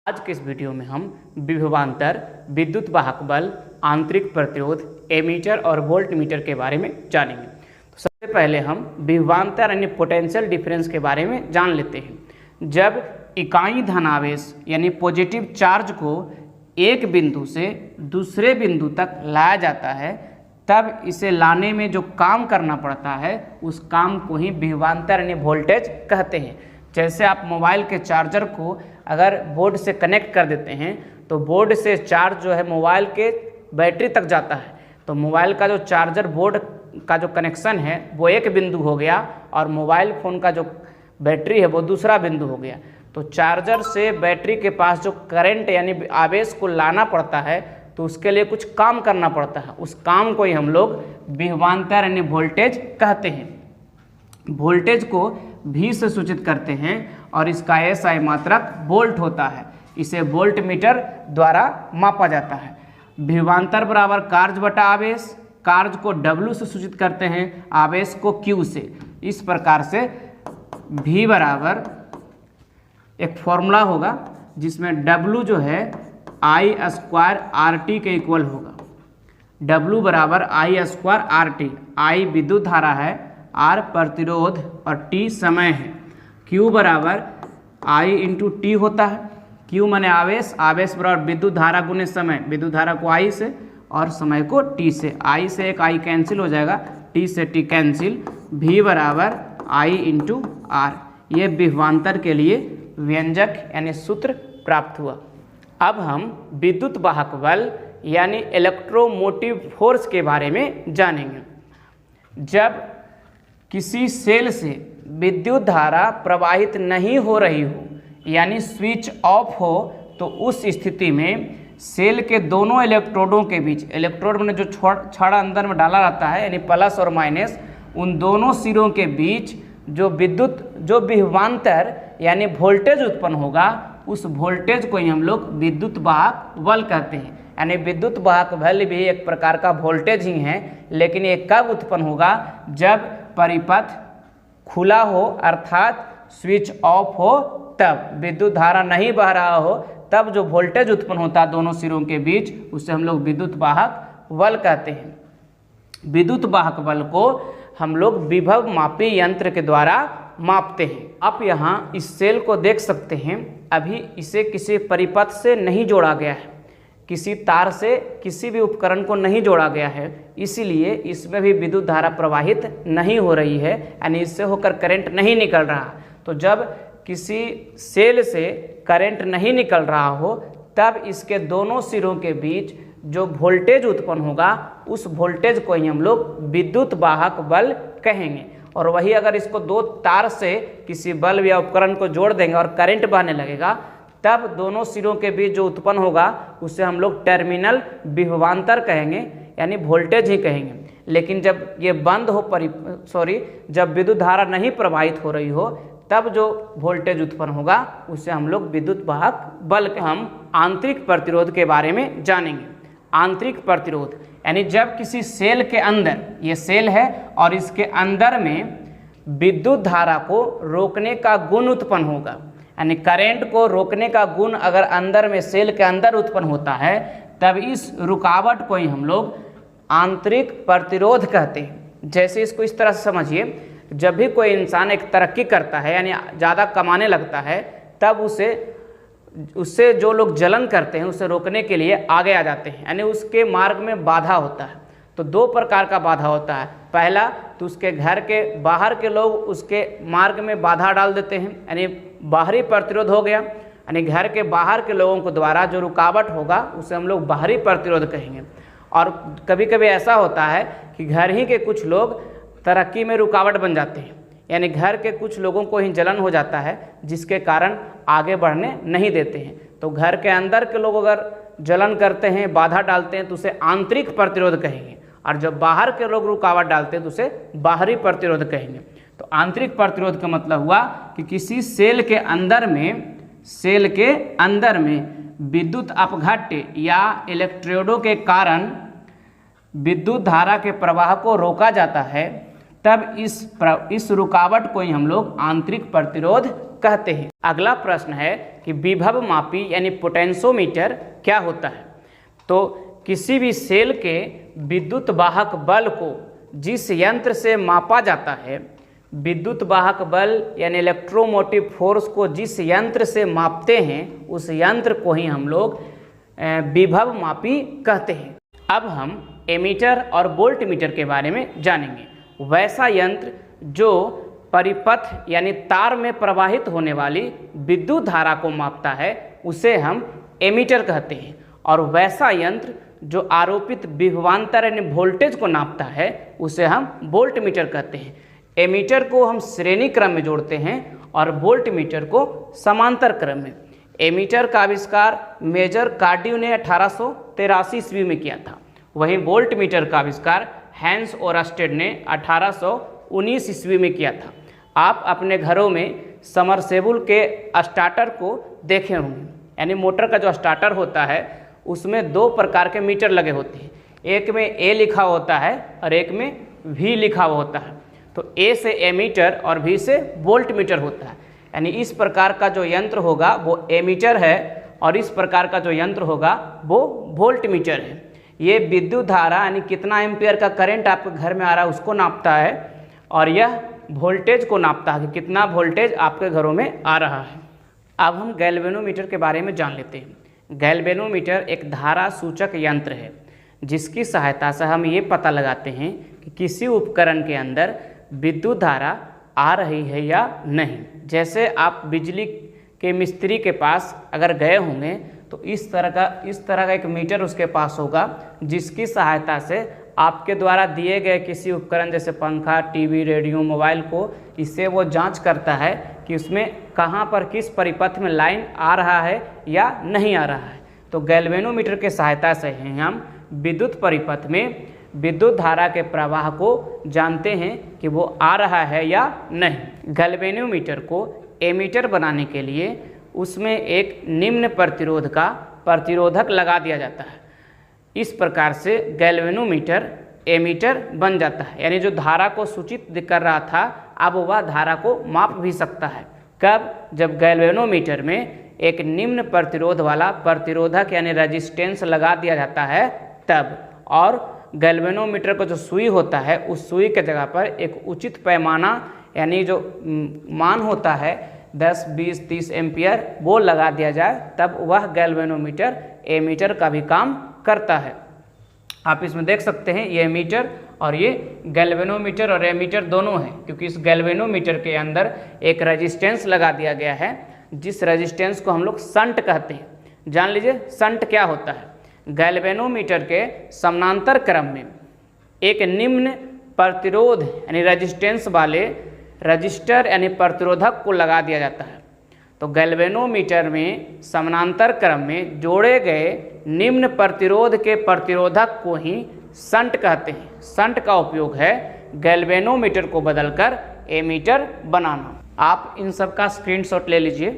आज के इस वीडियो में हम विभवांतर, विद्युत वाहक बल, आंतरिक प्रतिरोध, एमीटर और वोल्ट मीटर के बारे में जानेंगे। तो सबसे पहले हम विभवांतर यानी पोटेंशियल डिफरेंस के बारे में जान लेते हैं। जब इकाई धनावेश यानी पॉजिटिव चार्ज को एक बिंदु से दूसरे बिंदु तक लाया जाता है, तब इसे लाने में जो काम करना पड़ता है उस काम को ही विभवांतर यानी वोल्टेज कहते हैं। जैसे आप मोबाइल के चार्जर को अगर बोर्ड से कनेक्ट कर देते हैं तो बोर्ड से चार्ज जो है मोबाइल के बैटरी तक जाता है, तो मोबाइल का जो चार्जर बोर्ड का जो कनेक्शन है वो एक बिंदु हो गया और मोबाइल फ़ोन का जो बैटरी है वो दूसरा बिंदु हो गया। तो चार्जर से बैटरी के पास जो करंट यानी आवेश को लाना पड़ता है तो उसके लिए कुछ काम करना पड़ता है, उस काम को ही हम लोग विभवांतर यानी वोल्टेज कहते हैं। वोल्टेज को V से सूचित करते हैं और इसका SI मात्रक वोल्ट होता है, इसे वोल्ट मीटर द्वारा मापा जाता है। विभवांतर बराबर कार्य बटा आवेश, कार्य को W से सूचित करते हैं, आवेश को Q से। इस प्रकार से V बराबर एक फॉर्मूला होगा जिसमें W जो है I स्क्वायर RT के इक्वल होगा। W बराबर I स्क्वायर RT, I विद्युत धारा है, R प्रतिरोध और T समय है। Q बराबर I इंटू T होता है। Q माने आवेश, आवेश बराबर विद्युत धारा गुने समय, विद्युत धारा को I से और समय को T से। I से एक I कैंसिल हो जाएगा, T से T कैंसिल। V बराबर I इंटू R। ये विभवांतर के लिए व्यंजक यानी सूत्र प्राप्त हुआ। अब हम विद्युत वाहक बल यानी इलेक्ट्रोमोटिव फोर्स के बारे में जानेंगे। जब किसी सेल से विद्युत धारा प्रवाहित नहीं हो रही हो यानी स्विच ऑफ हो, तो उस स्थिति में सेल के दोनों इलेक्ट्रोडों के बीच, इलेक्ट्रोड में जो छड़ अंदर में डाला रहता है यानी प्लस और माइनस, उन दोनों सिरों के बीच जो विभवांतर यानी वोल्टेज उत्पन्न होगा, उस वोल्टेज को ही हम लोग विद्युत वाहक बल कहते हैं। यानी विद्युत वाहक बल भी एक प्रकार का वोल्टेज ही है, लेकिन ये कब उत्पन्न होगा? जब परिपथ खुला हो अर्थात स्विच ऑफ हो, तब विद्युत धारा नहीं बह रहा हो, तब जो वोल्टेज उत्पन्न होता है दोनों सिरों के बीच, उसे हम लोग विद्युत वाहक बल कहते हैं। विद्युत वाहक बल को हम लोग विभव मापी यंत्र के द्वारा मापते हैं। आप यहाँ इस सेल को देख सकते हैं, अभी इसे किसी परिपथ से नहीं जोड़ा गया है, किसी तार से किसी भी उपकरण को नहीं जोड़ा गया है, इसीलिए इसमें भी विद्युत धारा प्रवाहित नहीं हो रही है, यानी इससे होकर करंट नहीं निकल रहा। तो जब किसी सेल से करंट नहीं निकल रहा हो, तब इसके दोनों सिरों के बीच जो वोल्टेज उत्पन्न होगा, उस वोल्टेज को ही हम लोग विद्युत वाहक बल कहेंगे। और वही अगर इसको दो तार से किसी बल्ब या उपकरण को जोड़ देंगे और करंट बहने लगेगा, तब दोनों सिरों के बीच जो उत्पन्न होगा उसे हम लोग टर्मिनल विभवांतर कहेंगे, यानी वोल्टेज ही कहेंगे। लेकिन जब ये बंद हो जब विद्युत धारा नहीं प्रवाहित हो रही हो, तब जो वोल्टेज उत्पन्न होगा उसे हम लोग विद्युत वाहक बल के। हम आंतरिक प्रतिरोध के बारे में जानेंगे। आंतरिक प्रतिरोध यानी जब किसी सेल के अंदर, ये सेल है और इसके अंदर में विद्युत धारा को रोकने का गुण उत्पन्न होगा, यानी करंट को रोकने का गुण अगर अंदर में सेल के अंदर उत्पन्न होता है, तब इस रुकावट को ही हम लोग आंतरिक प्रतिरोध कहते हैं। जैसे इसको इस तरह से समझिए, जब भी कोई इंसान एक तरक्की करता है यानी ज़्यादा कमाने लगता है, तब उससे जो लोग जलन करते हैं उसे रोकने के लिए आगे आ जाते हैं, यानी उसके मार्ग में बाधा होता है। तो दो प्रकार का बाधा होता है। पहला तो उसके घर के बाहर के लोग उसके मार्ग में बाधा डाल देते हैं, यानी बाहरी प्रतिरोध हो गया, यानी घर के बाहर के लोगों को द्वारा जो रुकावट होगा उसे हम लोग बाहरी प्रतिरोध कहेंगे। और कभी कभी ऐसा होता है कि घर ही के कुछ लोग तरक्की में रुकावट बन जाते हैं, यानी घर के कुछ लोगों को ही जलन हो जाता है जिसके कारण आगे बढ़ने नहीं देते हैं। तो घर के अंदर के लोग अगर जलन करते हैं, बाधा डालते हैं, तो उसे आंतरिक प्रतिरोध कहेंगे, और जब बाहर के लोग रुकावट डालते हैं तो उसे बाहरी प्रतिरोध कहेंगे। तो आंतरिक प्रतिरोध का मतलब हुआ कि किसी सेल के अंदर में विद्युत अपघट्य या इलेक्ट्रोडों के कारण विद्युत धारा के प्रवाह को रोका जाता है, तब इस रुकावट को ही हम लोग आंतरिक प्रतिरोध कहते हैं। अगला प्रश्न है कि विभव मापी यानी पोटेंशियोमीटर क्या होता है। तो किसी भी सेल के विद्युत वाहक बल को जिस यंत्र से मापा जाता है, विद्युत वाहक बल यानी इलेक्ट्रोमोटिव फोर्स को जिस यंत्र से मापते हैं, उस यंत्र को ही हम लोग विभव मापी कहते हैं। अब हम एमीटर और वोल्टमीटर के बारे में जानेंगे। वैसा यंत्र जो परिपथ यानी तार में प्रवाहित होने वाली विद्युत धारा को मापता है, उसे हम एमीटर कहते हैं। और वैसा यंत्र जो आरोपित विभवांतर यानी वोल्टेज को नापता है, उसे हम वोल्टमीटर कहते हैं। एमीटर को हम श्रेणी क्रम में जोड़ते हैं और वोल्टमीटर को समांतर क्रम में। एमीटर का आविष्कार मेजर कार्डियो ने 1883 ईस्वी में किया था। वहीं वोल्टमीटर का आविष्कार हैंस ओरस्टेड ने 1819 ईस्वी में किया था। आप अपने घरों में समरसेबुल के स्टार्टर को देखे होंगे, यानी मोटर का जो स्टार्टर होता है उसमें दो प्रकार के मीटर लगे होते हैं। एक में ए लिखा होता है और एक में वी लिखा हुआ होता है। तो ए से एमीटर और वी से वोल्टमीटर होता है। यानी इस प्रकार का जो यंत्र होगा वो एमीटर है और इस प्रकार का जो यंत्र होगा वो वोल्टमीटर है। ये विद्युत धारा यानी कितना एम्पियर का करंट आपके घर में आ रहा है उसको नापता है, और यह वोल्टेज को नापता है कि कितना वोल्टेज आपके घरों में आ रहा है। अब हम गैल्वेनोमीटर के बारे में जान लेते हैं। गैल्वेनोमीटर एक धारा सूचक यंत्र है जिसकी सहायता से हम ये पता लगाते हैं कि किसी उपकरण के अंदर विद्युत धारा आ रही है या नहीं। जैसे आप बिजली के मिस्त्री के पास अगर गए होंगे तो इस तरह का एक मीटर उसके पास होगा, जिसकी सहायता से आपके द्वारा दिए गए किसी उपकरण जैसे पंखा, टीवी, रेडियो, मोबाइल को, इससे वो जांच करता है कि उसमें कहाँ पर किस परिपथ में लाइन आ रहा है या नहीं आ रहा है। तो गैल्वेनोमीटर के सहायता से हम विद्युत परिपथ में विद्युत धारा के प्रवाह को जानते हैं कि वो आ रहा है या नहीं। गैल्वेनोमीटर को एमीटर बनाने के लिए उसमें एक निम्न प्रतिरोध का प्रतिरोधक लगा दिया जाता है। इस प्रकार से गैल्वेनोमीटर एमीटर बन जाता है, यानी जो धारा को सूचित कर रहा था अब वह धारा को माप भी सकता है। कब? जब गैल्वेनोमीटर में एक निम्न प्रतिरोध वाला प्रतिरोधक यानी रेजिस्टेंस लगा दिया जाता है तब। और गैल्वेनोमीटर का जो सुई होता है उस सुई के जगह पर एक उचित पैमाना यानी जो मान होता है 10, 20, 30 एम्पियर वो लगा दिया जाए, तब वह गैल्वेनोमीटर एमीटर का भी काम करता है। आप इसमें देख सकते हैं ये एमीटर और ये गैल्वेनोमीटर और एमीटर दोनों हैं, क्योंकि इस गैल्वेनोमीटर के अंदर एक रेजिस्टेंस लगा दिया गया है जिस रेजिस्टेंस को हम लोग शंट कहते हैं। जान लीजिए शंट क्या होता है। गैल्वेनोमीटर के समानांतर क्रम में एक निम्न प्रतिरोध यानी रेजिस्टेंस वाले रजिस्टर यानी प्रतिरोधक को लगा दिया जाता है। तो गैल्वेनोमीटर में समानांतर क्रम में जोड़े गए निम्न प्रतिरोध के प्रतिरोधक को ही शंट कहते हैं। शंट का उपयोग है गैल्वेनोमीटर को बदलकर एमीटर बनाना। आप इन सब का स्क्रीनशॉट ले लीजिए।